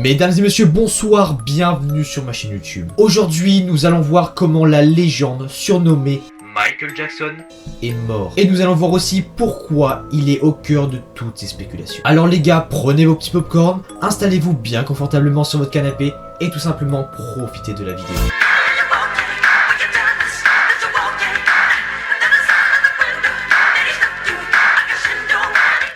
Mesdames et messieurs, bonsoir, bienvenue sur ma chaîne YouTube. Aujourd'hui, nous allons voir comment la légende surnommée Michael Jackson est mort. Et nous allons voir aussi pourquoi il est au cœur de toutes ces spéculations. Alors les gars, prenez vos petits popcorn, installez-vous bien confortablement sur votre canapé et tout simplement profitez de la vidéo.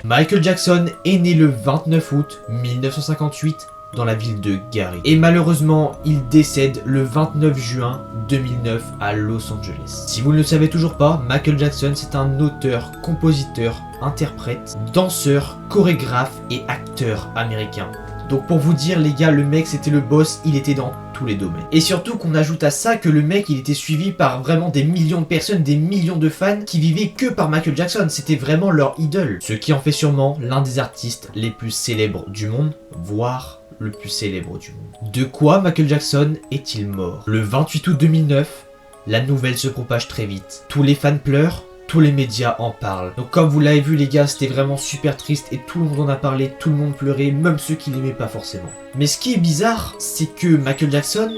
Michael Jackson est né le 29 août 1958 dans la ville de Gary. Et malheureusement, il décède le 29 juin 2009 à Los Angeles. Si vous ne le savez toujours pas, Michael Jackson c'est un auteur, compositeur, interprète, danseur, chorégraphe et acteur américain. Donc pour vous dire les gars, le mec c'était le boss, il était dans tous les domaines. Et surtout qu'on ajoute à ça que le mec il était suivi par vraiment des millions de personnes, des millions de fans qui vivaient que par Michael Jackson, c'était vraiment leur idole. Ce qui en fait sûrement l'un des artistes les plus célèbres du monde, voire le plus célèbre du monde. De quoi Michael Jackson est-il mort? Le 28 août 2009, la nouvelle se propage très vite. Tous les fans pleurent, tous les médias en parlent. Donc comme vous l'avez vu les gars, c'était vraiment super triste et tout le monde en a parlé, tout le monde pleurait, même ceux qui l'aimaient pas forcément. Mais ce qui est bizarre, c'est que Michael Jackson,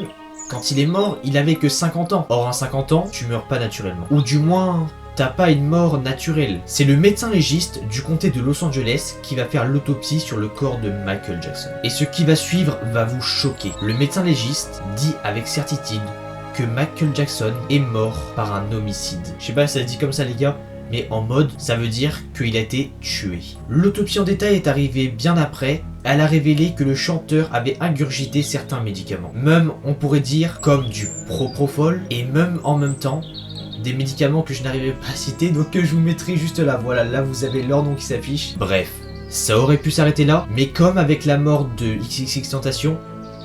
quand il est mort, il avait que 50 ans. Or à 50 ans, tu meurs pas naturellement. Ou du moins, t'as pas une mort naturelle. C'est le médecin légiste du comté de Los Angeles qui va faire l'autopsie sur le corps de Michael Jackson. Et ce qui va suivre va vous choquer. Le médecin légiste dit avec certitude que Michael Jackson est mort par un homicide. Je sais pas si ça se dit comme ça les gars, mais en mode, ça veut dire qu'il a été tué. L'autopsie en détail est arrivée bien après. Elle a révélé que le chanteur avait ingurgité certains médicaments. Même, on pourrait dire, comme du propofol, et même en même temps, des médicaments que je n'arrivais pas à citer, donc que je vous mettrai juste là. Voilà, là vous avez leur nom qui s'affiche. Bref, ça aurait pu s'arrêter là, mais comme avec la mort de XXXTentacion,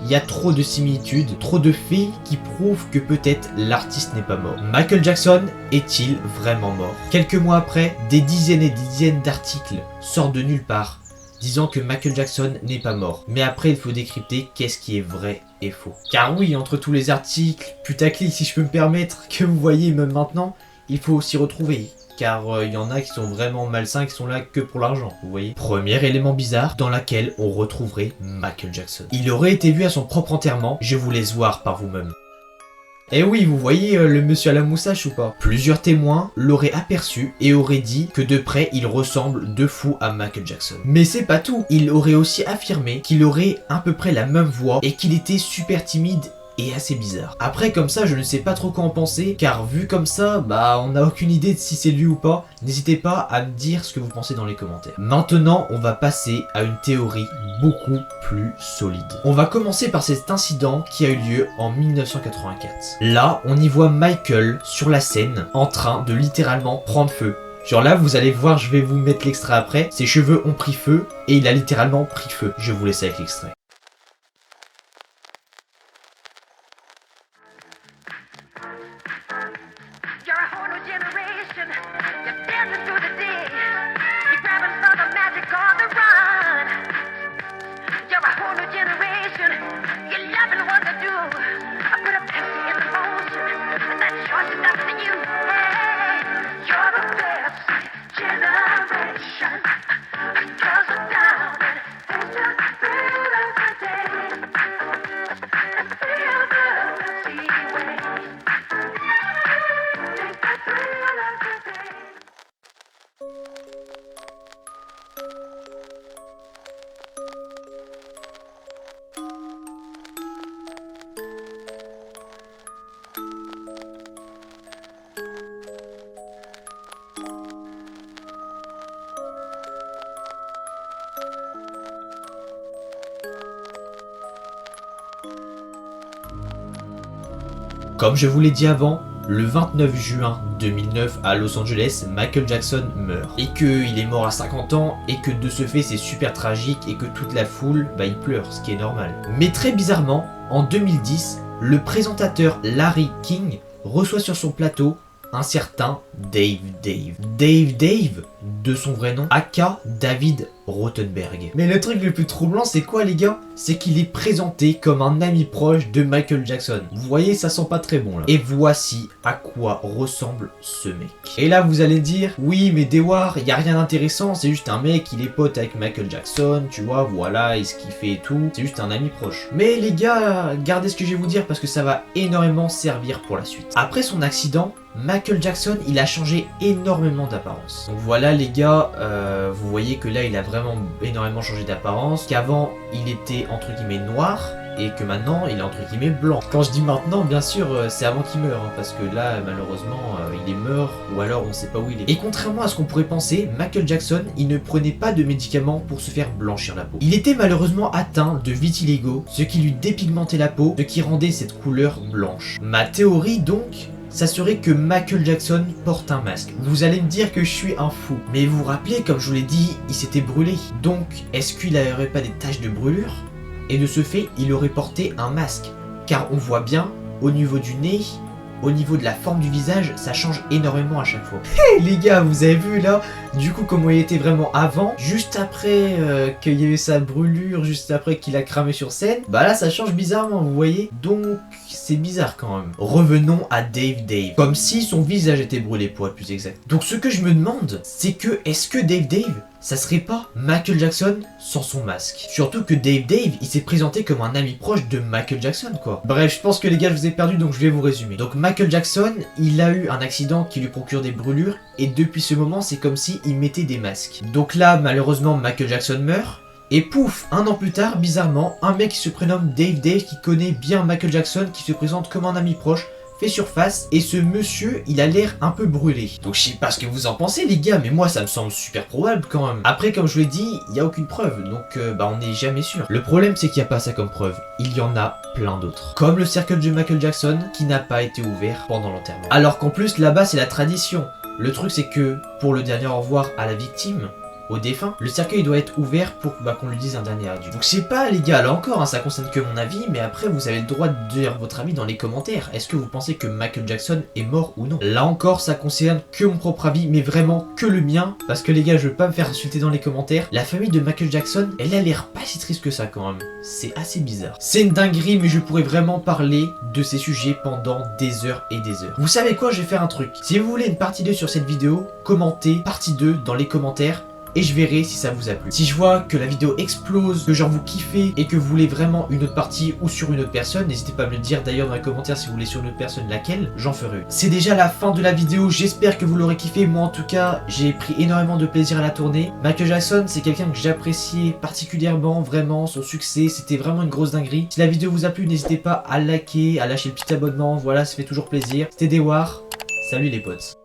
il y a trop de similitudes, trop de faits qui prouvent que peut-être l'artiste n'est pas mort. Michael Jackson est-il vraiment mort? Quelques mois après, des dizaines et des dizaines d'articles sortent de nulle part, disant que Michael Jackson n'est pas mort. Mais après, il faut décrypter qu'est-ce qui est vrai et faux. Car oui, entre tous les articles, putaclic si je peux me permettre, que vous voyez même maintenant, il faut aussi retrouver. Car il y en a qui sont vraiment malsains, qui sont là que pour l'argent, vous voyez. Premier élément bizarre dans lequel on retrouverait Michael Jackson. Il aurait été vu à son propre enterrement, je vous laisse voir par vous-même. Eh oui, vous voyez le monsieur à la moustache ou pas? Plusieurs témoins l'auraient aperçu et auraient dit que de près il ressemble de fou à Michael Jackson. Mais c'est pas tout, il aurait aussi affirmé qu'il aurait à peu près la même voix et qu'il était super timide et assez bizarre. Après comme ça je ne sais pas trop quoi en penser, car vu comme ça, bah on n'a aucune idée de si c'est lui ou pas. N'hésitez pas à me dire ce que vous pensez dans les commentaires. Maintenant on va passer à une théorie beaucoup plus solide. On va commencer par cet incident qui a eu lieu en 1984. Là on y voit Michael sur la scène en train de littéralement prendre feu. Genre là vous allez voir, je vais vous mettre l'extrait après, ses cheveux ont pris feu et il a littéralement pris feu. Je vous laisse avec l'extrait. Comme je vous l'ai dit avant, le 29 juin 2009 à Los Angeles, Michael Jackson meurt. Et qu'il est mort à 50 ans et que de ce fait c'est super tragique et que toute la foule, bah il pleure, ce qui est normal. Mais très bizarrement, en 2010, le présentateur Larry King reçoit sur son plateau un certain Dave. Dave, de son vrai nom, aka David Rothenberg. Mais le truc le plus troublant, c'est quoi les gars? C'est qu'il est présenté comme un ami proche de Michael Jackson. Vous voyez, ça sent pas très bon là. Et voici à quoi ressemble ce mec. Et là vous allez dire, oui mais Dewar, y a rien d'intéressant, c'est juste un mec, il est pote avec Michael Jackson, tu vois, voilà, et ce qu'il fait et tout, c'est juste un ami proche. Mais les gars, gardez ce que je vais vous dire parce que ça va énormément servir pour la suite. Après son accident, Michael Jackson, il a changé énormément d'apparence. Donc voilà les gars, vous voyez que là il a vraiment énormément changé d'apparence, qu'avant il était entre guillemets noir, et que maintenant il est entre guillemets blanc. Quand je dis maintenant, bien sûr, c'est avant qu'il meure, hein, parce que là malheureusement il est mort, ou alors on sait pas où il est. Et contrairement à ce qu'on pourrait penser, Michael Jackson, il ne prenait pas de médicaments pour se faire blanchir la peau. Il était malheureusement atteint de vitiligo, ce qui lui dépigmentait la peau, ce qui rendait cette couleur blanche. Ma théorie donc, ça serait que Michael Jackson porte un masque. Vous allez me dire que je suis un fou. Mais vous vous rappelez, comme je vous l'ai dit, il s'était brûlé. Donc, est-ce qu'il n'aurait pas des taches de brûlure? Et de ce fait, il aurait porté un masque. Car on voit bien, au niveau du nez, au niveau de la forme du visage, ça change énormément à chaque fois. Hey les gars, vous avez vu là, du coup comment il était vraiment avant, juste après qu'il y avait sa brûlure, juste après qu'il a cramé sur scène, bah là ça change bizarrement, vous voyez. Donc c'est bizarre quand même. Revenons à Dave. Comme si son visage était brûlé pour être plus exact. Donc ce que je me demande, c'est que est-ce que Dave, ça serait pas Michael Jackson sans son masque? Surtout que Dave, il s'est présenté comme un ami proche de Michael Jackson quoi. Bref, je pense que les gars je vous ai perdu donc je vais vous résumer. Donc Michael Jackson, il a eu un accident qui lui procure des brûlures et depuis ce moment c'est comme si il mettait des masques. Donc là malheureusement Michael Jackson meurt. Et pouf, un an plus tard, bizarrement, un mec qui se prénomme Dave qui connaît bien Michael Jackson, qui se présente comme un ami proche, fait surface, et ce monsieur, il a l'air un peu brûlé. Donc je sais pas ce que vous en pensez les gars, mais moi ça me semble super probable quand même. Après comme je vous l'ai dit, il n'y a aucune preuve, donc on n'est jamais sûr. Le problème c'est qu'il n'y a pas ça comme preuve, il y en a plein d'autres. Comme le cercueil de Michael Jackson, qui n'a pas été ouvert pendant l'enterrement. Alors qu'en plus là-bas c'est la tradition. Le truc c'est que, pour le dernier au revoir à la victime, au défunt, le cercueil doit être ouvert pour qu'on lui dise un dernier adieu. Donc je sais pas les gars, là encore, hein, ça concerne que mon avis, mais après vous avez le droit de dire votre avis dans les commentaires. Est-ce que vous pensez que Michael Jackson est mort ou non? Là encore, ça concerne que mon propre avis, mais vraiment que le mien, parce que les gars, je veux pas me faire insulter dans les commentaires. La famille de Michael Jackson, elle a l'air pas si triste que ça quand même. C'est assez bizarre. C'est une dinguerie, mais je pourrais vraiment parler de ces sujets pendant des heures et des heures. Vous savez quoi, je vais faire un truc. Si vous voulez une partie 2 sur cette vidéo, commentez partie 2 dans les commentaires. Et je verrai si ça vous a plu. Si je vois que la vidéo explose, que genre vous kiffez et que vous voulez vraiment une autre partie ou sur une autre personne, n'hésitez pas à me le dire d'ailleurs dans les commentaires si vous voulez sur une autre personne laquelle, j'en ferai. C'est déjà la fin de la vidéo, j'espère que vous l'aurez kiffé. Moi en tout cas, j'ai pris énormément de plaisir à la tourner. Michael Jackson, c'est quelqu'un que j'appréciais particulièrement, vraiment, son succès, c'était vraiment une grosse dinguerie. Si la vidéo vous a plu, n'hésitez pas à liker, à lâcher le petit abonnement, voilà, ça fait toujours plaisir. C'était Dewar, salut les potes.